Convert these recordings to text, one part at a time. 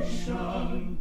Temptation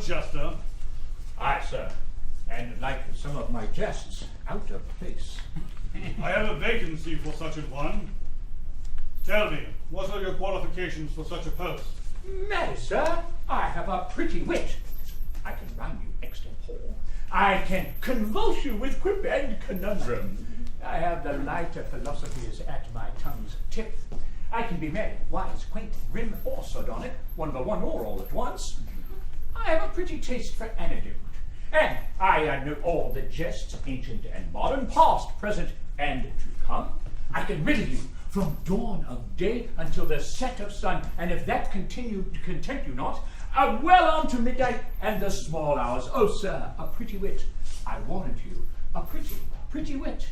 jester. Aye, sir. And like some of my jests, out of place. I have a vacancy for such a one. Tell me, what are your qualifications for such a post? Nay, sir, I have a pretty wit. I can rhyme you extempore. I can convulse you with quip and conundrum. I have the lighter philosophies at my tongue's tip. I can be merry, wise, quaint, grim, or sardonic, one by one or all at once. I have a pretty taste for anecdote, and I know all the jests, ancient and modern, past, present, and to come. I can riddle you from dawn of day until the set of sun, and if that continue to content you not, well on to midnight and the small hours. Oh, sir, a pretty wit, I warrant you, a pretty wit.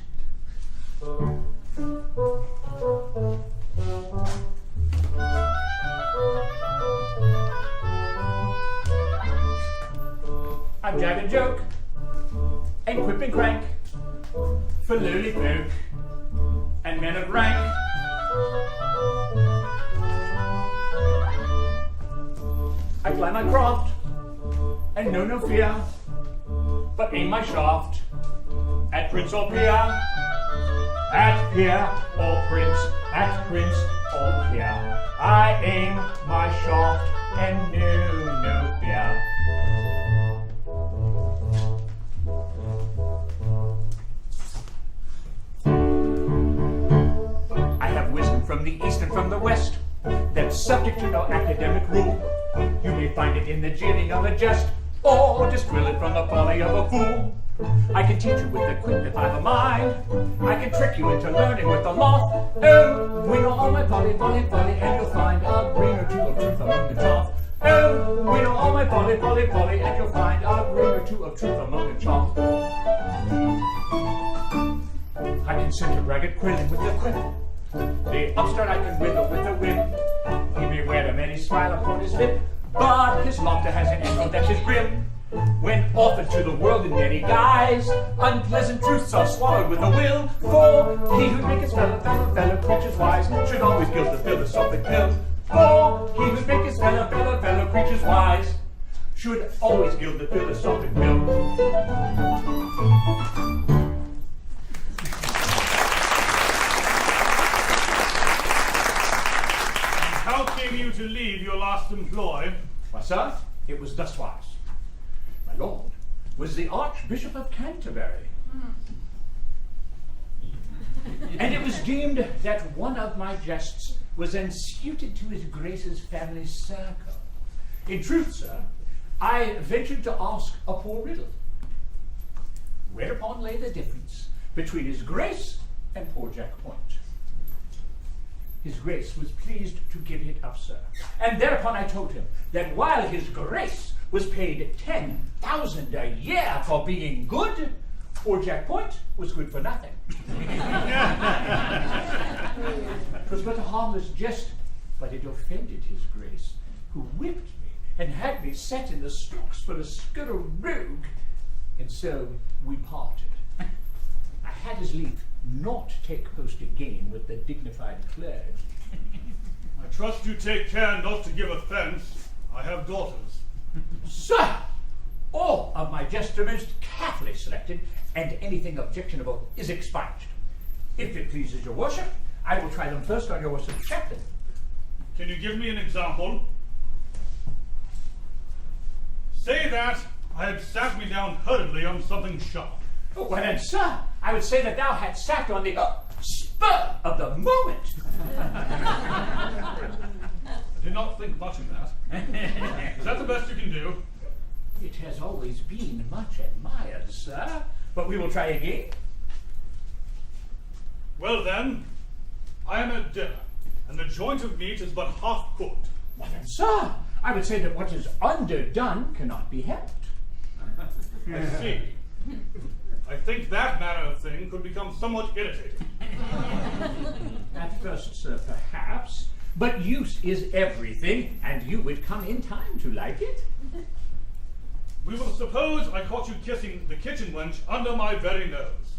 I'm jab and joke, and quip and crank, for lowly folk and men of rank. I ply my craft, and know no fear, but aim my shaft at prince or peer, at peer or prince, at prince or peer. I aim my shaft and know no fear. I have wisdom from the east and from the west, that's subject to no academic rule. You may find it in the jeering of a jest, or distill it from the folly of a fool. I can teach you with the quip if I've a mind. I can trick you into learning with the loft. Oh, we know all my folly, and you'll find a grain or two of truth among the chaff. Oh, we know all my folly, and you'll find a grain or two of truth among the chaff. I can send a ragged quilling with the quip. The upstart I can wither with a whip. He may wear a merry smile upon his lip, but his laughter has an echo that is grim. When offered to the world in many guise, unpleasant truths are swallowed with a will. For he who maketh fellow creatures wise should always gild the philosophic pill. For he who maketh fellow creatures wise should always gild the philosophic pill. How came you to leave your last employ? Why, sir, it was thus wise. My lord was the Archbishop of Canterbury. And it was deemed that one of my jests was unsuited to his grace's family circle. In truth, sir, I ventured to ask a poor riddle. Whereupon lay the difference between his grace and poor Jack Point. His grace was pleased to give it up, sir. And thereupon I told him that while his grace was paid 10,000 a year for being good, poor Jack Point was good for nothing. It was but a harmless jest, but it offended his grace, who whipped me and had me set in the stocks for a scurril rogue, and so we parted. I had his leave not take post again with the dignified clergy. I trust you take care not to give offense. I have daughters. Sir, all of my jests are most carefully selected, and anything objectionable is expunged. If it pleases your worship, I will try them first on your worship's chaplain. Can you give me an example? Say that I had sat me down hurriedly on something sharp. Oh, well then, sir, I would say that thou hadst sat on the spur of the moment. I did not think much of that. Is that the best you can do? It has always been much admired, sir, but we will try again. Well then, I am at dinner, and the joint of meat is but half cooked. Well then, sir, I would say that what is underdone cannot be helped. I see. I think that manner of thing could become somewhat irritating. At first, sir, perhaps, but use is everything, and you would come in time to like it. We will suppose I caught you kissing the kitchen wench under my very nose.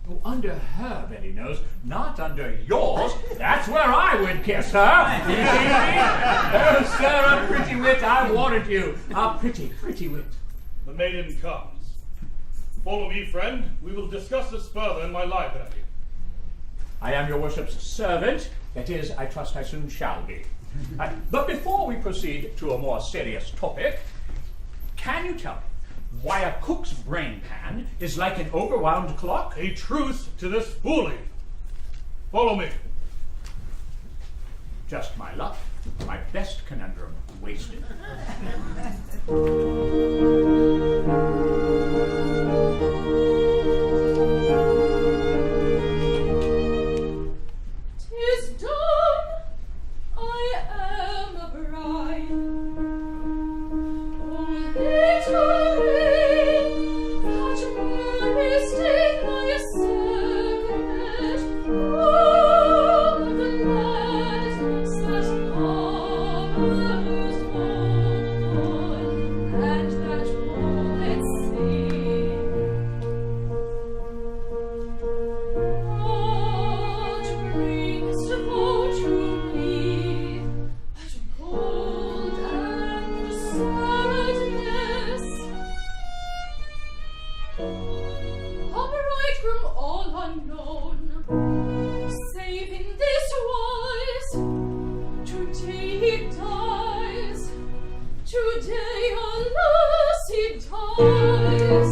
Oh, under her, Betty knows, not under yours. That's where I would kiss her. You see me? Oh, sir, a pretty wit, I warrant you. A pretty, pretty wit. The maiden comes. Follow me, friend. We will discuss this further in my library. I am your worship's servant. That is, I trust I soon shall be. But before we proceed to a more serious topic, can you tell me why a cook's brain pan is like an overwound clock? A truce to this fooling. Follow me. Just my luck. My best conundrum wasted. "'Tis done, I am a bride. Oh, little ring that Mary stayed my secret. Oh, the gladness that others won, and that moments sing. What bringest thou to me but cold and sadness? A bridegroom all unknown, save in this wise. Today he dies, today alas he dies.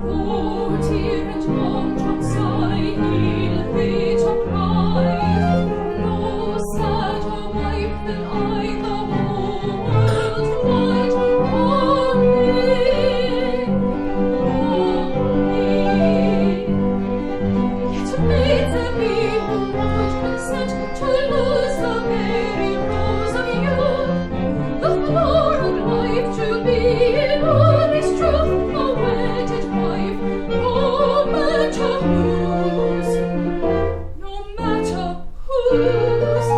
Oh, dear and long John sigh, ill fate of pride. No sadder wife than I the whole world wide. Oh me, yet may there be who would consent to lose the very rose of youth, the flower of life to be in all its truth a wedded wife, no matter whose, no matter whose.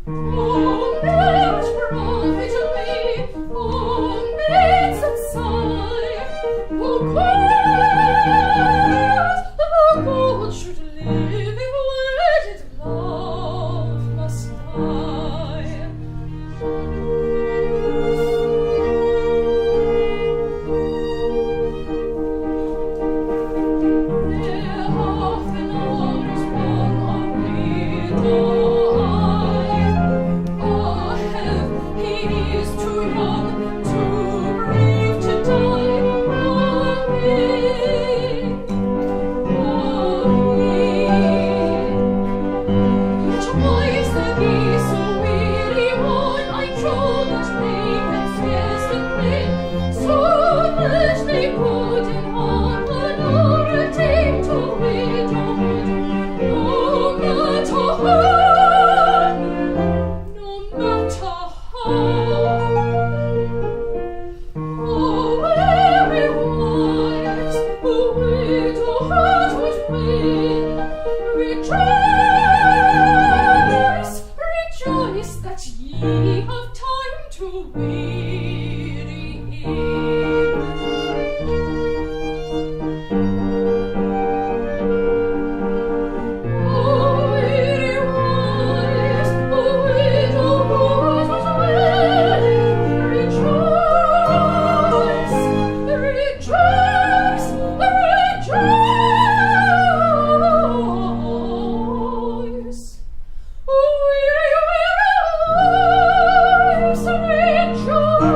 Oh, maids profit me, oh, maids that sigh, oh, quails, the gold should live if wedded love must die. There half an hour's wrong of widow eye. Ah, have he is too young, too brave to die. Ah, me, yet wives there be so weary one, I trow that they can scarcely play, so that they could in heart alone attain to widowhood. No matter how, no matter how. Oh, weary wives, who widowhood would win, rejoice, rejoice that ye have time to weary him. Oh, weary wives, who widowhood would win, rejoice, rejoice, rejoice. Weary wives, rejoice.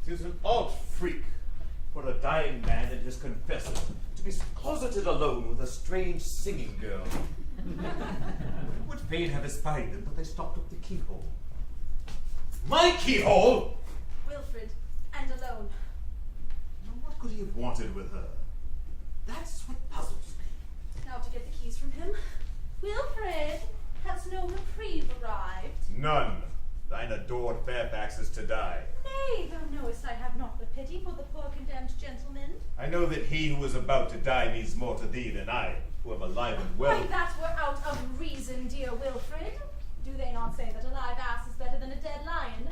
Tis an odd freak for a dying man and his confessor to be closeted alone with a strange singing girl. Would fain have espied them, but they stopped up the keyhole. My keyhole! Wilfred, and alone. Now, what could he have wanted with her? That's what puzzles me. Now to get the keys from him. Wilfred, has no reprieve arrived? None. thine adored Fairfax is to die. Nay, thou knowest I have not the pity for the poor condemned gentleman. I know that he who is about to die means more to thee than I, who am alive and well. Why, that were out of reason, dear Wilfred. Do they not say that a live ass is better than a dead lion?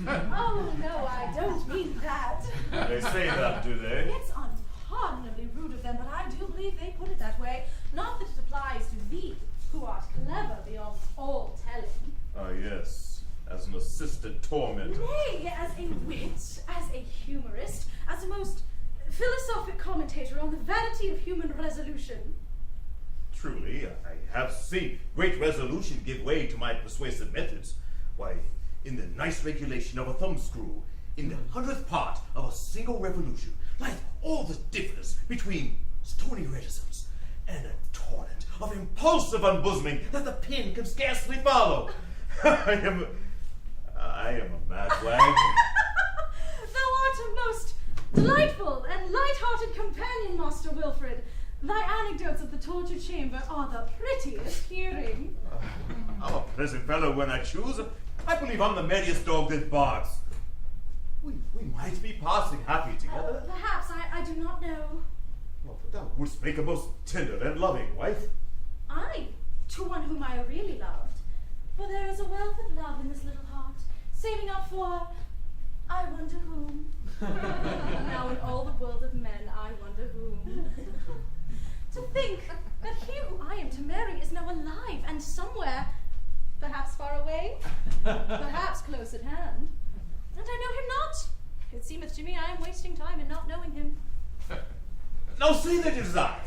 Oh, no, I don't mean that. They say that, do they? It's unpardonably rude of them, but I do believe they put it that way. Not that it applies to thee, who art clever beyond all telling. Ah, yes, as an assistant tormentor. Nay, as a wit, as a humorist, as a most philosophic commentator on the vanity of human resolution. Truly, I have seen great resolution give way to my persuasive methods. Why, in the nice regulation of a thumbscrew, in the 100th part of a single revolution, lieth all the difference between stony reticence and a torrent of impulsive unbosoming that the pen can scarcely follow. I am a mad wag. Thou art a most delightful and light-hearted companion, Master Wilfred. Thy anecdotes of the torture chamber are the prettiest hearing. I'm a pleasant fellow when I choose. I believe I'm the merriest dog that barks. We might be passing happy together. Perhaps, I do not know. Well, but thou wouldst make a most tender and loving wife. I, to one whom I really loved. For there is a wealth of love in this little heart, saving up for, I wonder whom. Now in all the world of men, I wonder whom. To think that he who I am to marry is now alive and somewhere, perhaps far away, perhaps close at hand. And I know him not. It seemeth to me I am wasting time in not knowing him. Now say that it is I.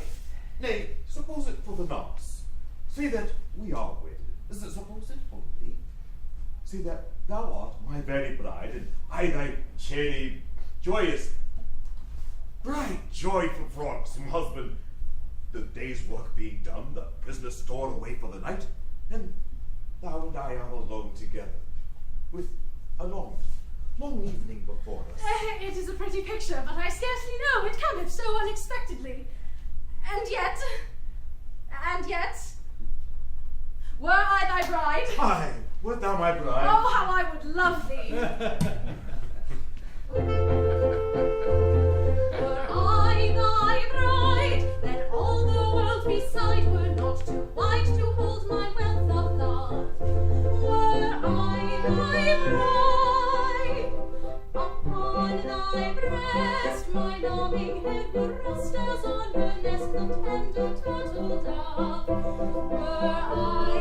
Nay, suppose it for the nonce. Say that we are wedded. Suppose it only. Say that thou art my very bride, and I thy cherry, joyous, bright, joyful frolicsome husband. The day's work being done, the prisoner stored away for the night, and thou and I are alone together, with a long evening before us. It is a pretty picture, but I scarcely know it cometh so unexpectedly. And yet, were I thy bride? Aye, wert thou my bride? Oh, how I would love thee! Were I thy bride, then all the world beside were not too wide to hold my wealth of love. Were I thy bride, upon thy breast my longing head would rest as on her nest the tender turtle dove. Were I